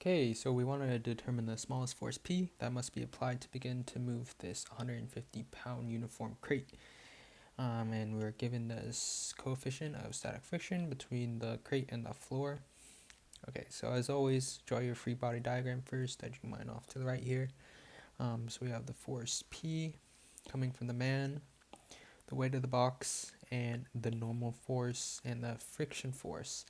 Okay, so we want to determine the smallest force P that must be applied to begin to move this 150-pound uniform crate. And we're given this coefficient of static friction between the crate and the floor. Okay, so as always, draw your free body diagram first. I drew mine off to the right here. So we have the force P coming from the man, the weight of the box, and the normal force and the friction force.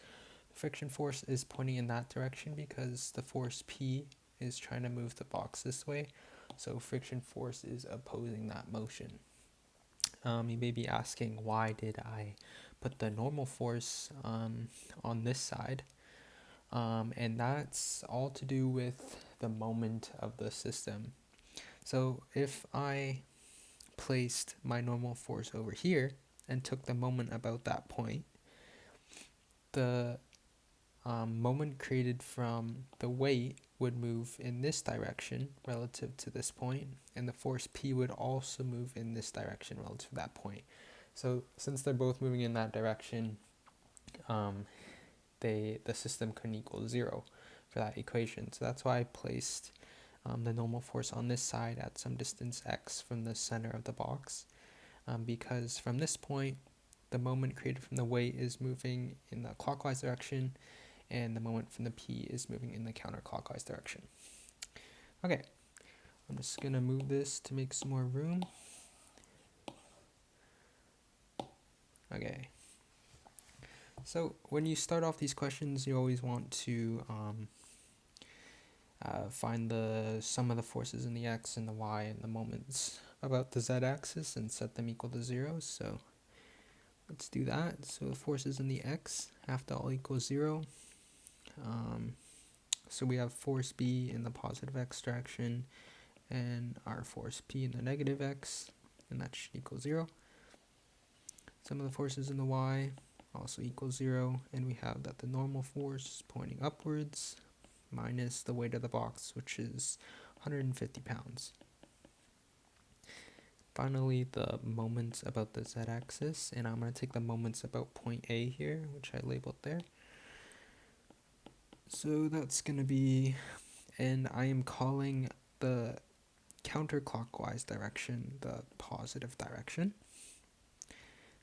The friction force is pointing in that direction because the force P is trying to move the box this way. So friction force is opposing that motion. You may be asking, why did I put the normal force on this side? And that's all to do with the moment of the system. So if I placed my normal force over here and took the moment about that point, the moment created from the weight would move in this direction relative to this point, and the force P would also move in this direction relative to that point. So since they're both moving in that direction, the system couldn't equal 0 for that equation. So that's why I placed the normal force on this side at some distance x from the center of the box, because from this point, the moment created from the weight is moving in the clockwise direction, and the moment from the P is moving in the counterclockwise direction. Okay, I'm just gonna move this to make some more room. Okay, so when you start off these questions, you always want to find the sum of the forces in the x and the y and the moments about the z-axis and set them equal to 0. So let's do that. So the forces in the x have to all equal 0. So we have force B in the positive x direction and our force P in the negative x, and that should equal 0. Sum of the forces in the y also equals 0, and we have that the normal force is pointing upwards minus the weight of the box, which is 150 pounds. Finally, the moments about the z-axis, and I'm going to take the moments about point A here, which I labeled there. So that's going to be, and I am calling the counterclockwise direction the positive direction.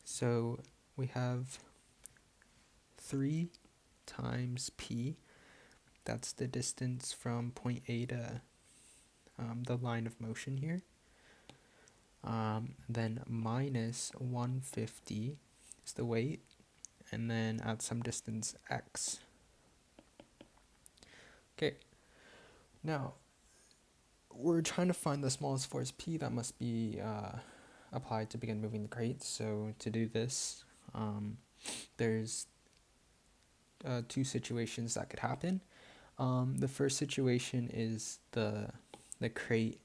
So we have 3 times P, that's the distance from point A to the line of motion here. Then minus 150 is the weight, and then at some distance x. Okay, now we're trying to find the smallest force P that must be applied to begin moving the crate. So to do this, there's 2 situations that could happen. The first situation is the crate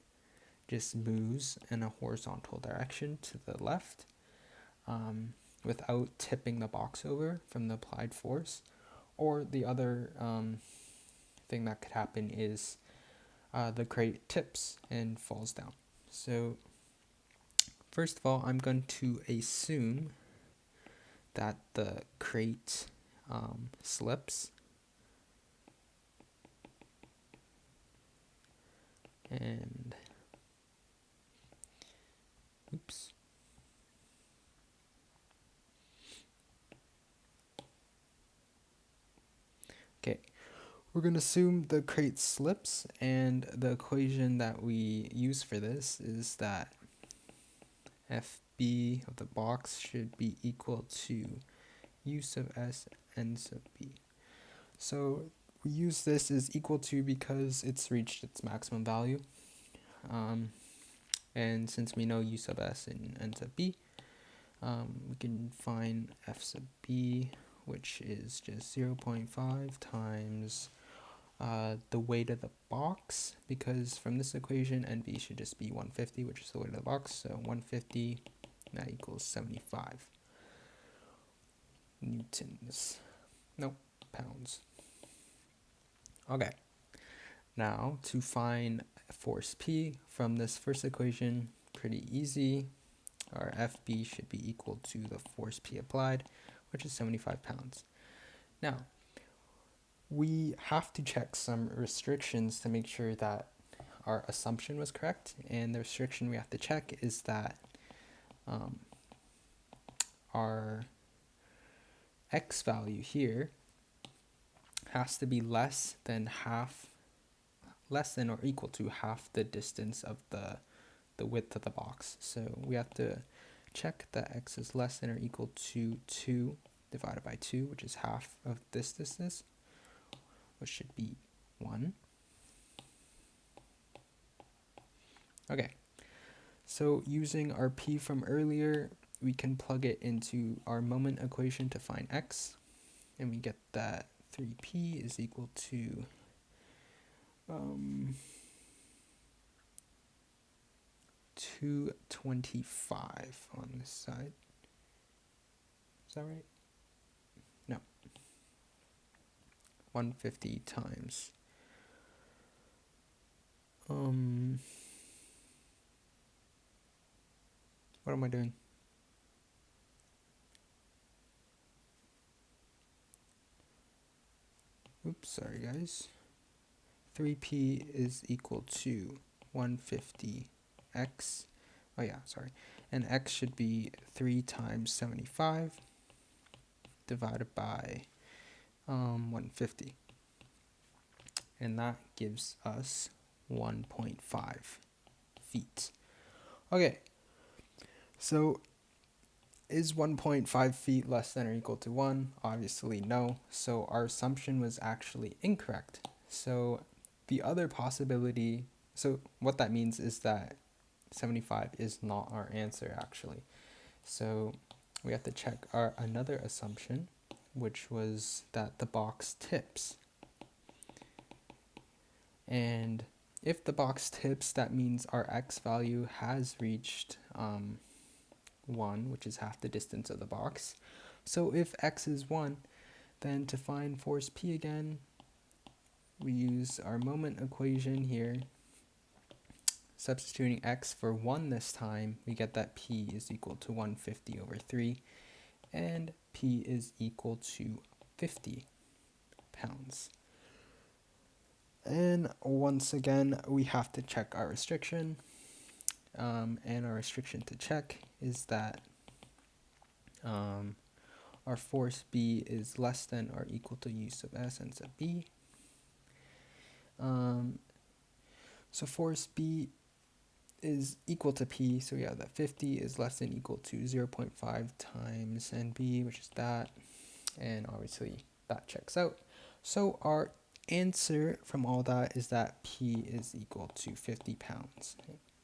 just moves in a horizontal direction to the left without tipping the box over from the applied force. Or the other thing that could happen is the crate tips and falls down. So first of all, I'm going to assume that the crate slips, and oops. Okay, we're going to assume the crate slips, and the equation that we use for this is that FB of the box should be equal to U sub S N sub B. So we use this as equal to because it's reached its maximum value. And since we know U sub S and N sub B, we can find F sub B, which is just 0.5 times the weight of the box, because from this equation, NB should just be 150, which is the weight of the box. So 150, that equals 75 newtons. Nope, pounds. Okay, now to find force P from this first equation, pretty easy. Our FB should be equal to the force P applied, which is 75 pounds. Now, we have to check some restrictions to make sure that our assumption was correct. And the restriction we have to check is that our x value here has to be less than or equal to half the distance of the width of the box. So we have to check that x is less than or equal to 2 divided by 2, which is half of this distance, which should be 1. Okay, so using our p from earlier, we can plug it into our moment equation to find x, and we get that 3p is equal to 225 on this side. Is that right? No. 150 times. What am I doing? Oops, sorry guys. 3p is equal to 150x. Oh yeah, sorry. And x should be 3 times 75 divided by 150. And that gives us 1.5 feet. Okay, so is 1.5 feet less than or equal to 1? Obviously no. So our assumption was actually incorrect. So the other possibility, so what that means is that 75 is not our answer actually. So we have to check our another assumption, which was that the box tips. And if the box tips, that means our x value has reached 1, which is half the distance of the box. So if x is 1, then to find force P again, we use our moment equation here. Substituting x for 1 this time, we get that P is equal to 150 over 3, and P is equal to 50 pounds. And once again, we have to check our restriction. And our restriction to check is that our force B is less than or equal to u sub S and sub B. So force B is equal to P, so we have that 50 is less than or equal to 0.5 times NB, which is that, and obviously that checks out. So our answer from all that is that P is equal to 50 pounds.